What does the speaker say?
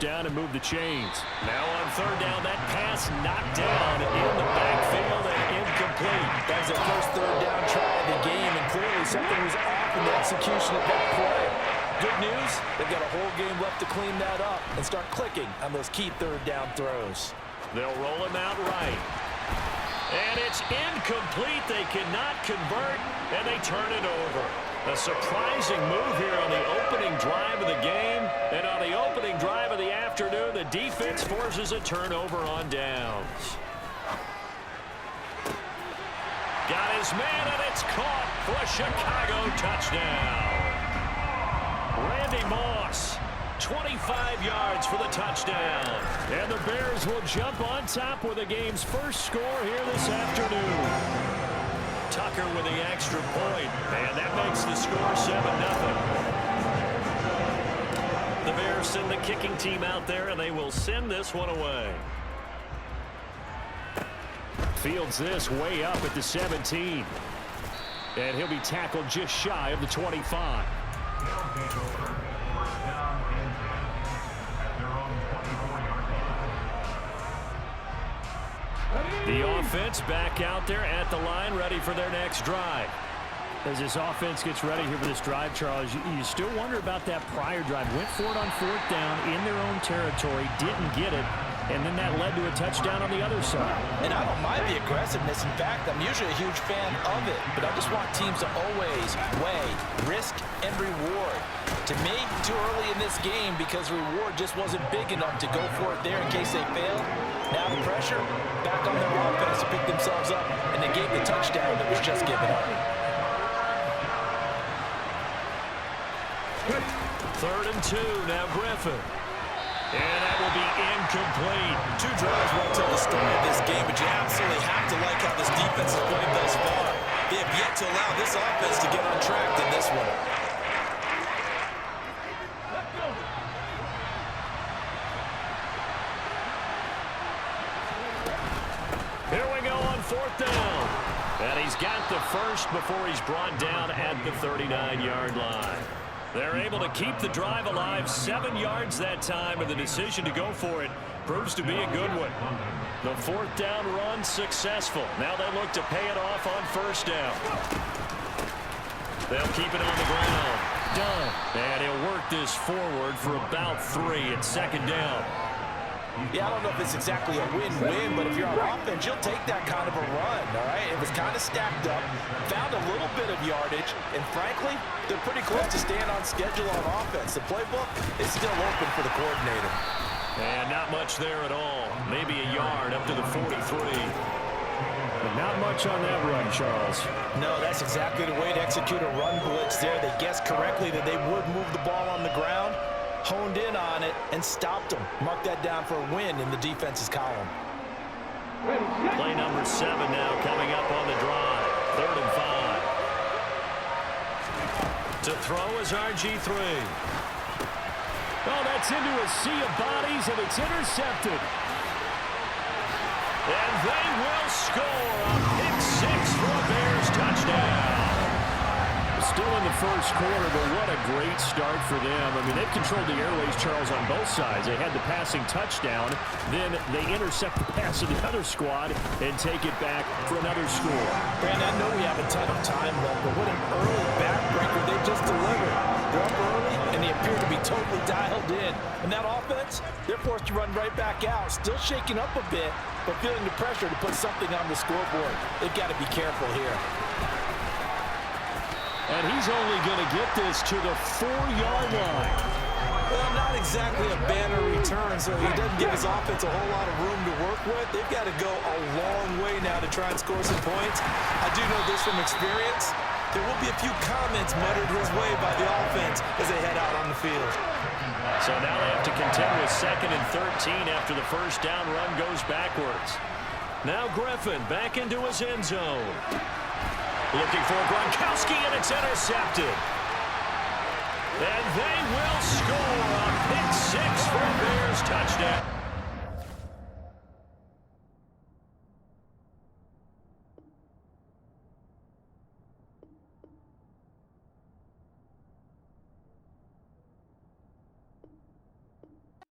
down and move the chains. Now on third down, that pass knocked down in the backfield and incomplete. That was their first third down try of the game, and clearly something was off in the execution of that play. Good news, they've got a whole game left to clean that up and start clicking on those key third down throws. They'll roll him out right. And it's incomplete. They cannot convert, and they turn it over. A surprising move here on the opening drive of the game. And on the opening drive of the afternoon, the defense forces a turnover on downs. Got his man, and it's caught for a Chicago touchdown. Randy Moss, 25 yards for the touchdown. And the Bears will jump on top with the game's first score here this afternoon. Tucker with the extra point, and that makes the score 7-0. The Bears send the kicking team out there, and they will send this one away. Fields this way up at the 17. And he'll be tackled just shy of the 25. The offense back out there at the line, ready for their next drive. As this offense gets ready here for this drive, Charles, you still wonder about that prior drive. Went for it on fourth down in their own territory, didn't get it, and then that led to a touchdown on the other side. And I don't mind the aggressiveness. In fact, I'm usually a huge fan of it, but I just want teams to always weigh risk and reward. To me, too early in this game because reward just wasn't big enough to go for it there in case they failed. Now the pressure, back on their offense to pick themselves up, and they gave the touchdown that was just given up. Third and 2, now Griffin. And that will be incomplete. Two drives won't tell the story of this game, but you absolutely have to like how this defense has played thus far. They have yet to allow this offense to get on track in this one. Here we go on fourth down. And he's got the first before he's brought down at the 39-yard line. They're able to keep the drive alive, 7 yards that time, and the decision to go for it proves to be a good one. The fourth down run successful. Now they look to pay it off on first down. They'll keep it on the ground. Done. And he'll work this forward for about 3 at second down. Yeah, I don't know if it's exactly a win-win, but if you're on offense, you'll take that kind of a run, all right? It was kind of stacked up, found a little bit of yardage, and frankly, they're pretty close to staying on schedule on offense. The playbook is still open for the coordinator. And not much there at all. Maybe a yard up to the 43. But not much on that run, Charles. No, that's exactly the way to execute a run blitz there. They guessed correctly that they would move the ball on the ground, honed in on it, and stopped them. Mark that down for a win in the defense's column. Play number 7 now coming up on the drive. 3rd and 5. To throw is RG3. Oh, that's into a sea of bodies, and it's intercepted. And they will score a pick 6 for a Bears touchdown. Still in the first quarter, but what a great start for them. I mean, they've controlled the airways, Charles, on both sides. They had the passing touchdown, then they intercept the pass of the other squad and take it back for another score. Brandon, I know we have a ton of time left, but what an early backbreaker they just delivered. They're up early, and they appear to be totally dialed in. And that offense, they're forced to run right back out, still shaking up a bit, but feeling the pressure to put something on the scoreboard. They've got to be careful here. And he's only going to get this to the 4-yard line. Well, not exactly a banner return, so he doesn't give his offense a whole lot of room to work with. They've got to go a long way now to try and score some points. I do know this from experience. There will be a few comments muttered his way by the offense as they head out on the field. So now they have to contend with 2nd and 13 after the first down run goes backwards. Now Griffin back into his end zone. Looking for Gronkowski, and it's intercepted. And they will score a pick 6 for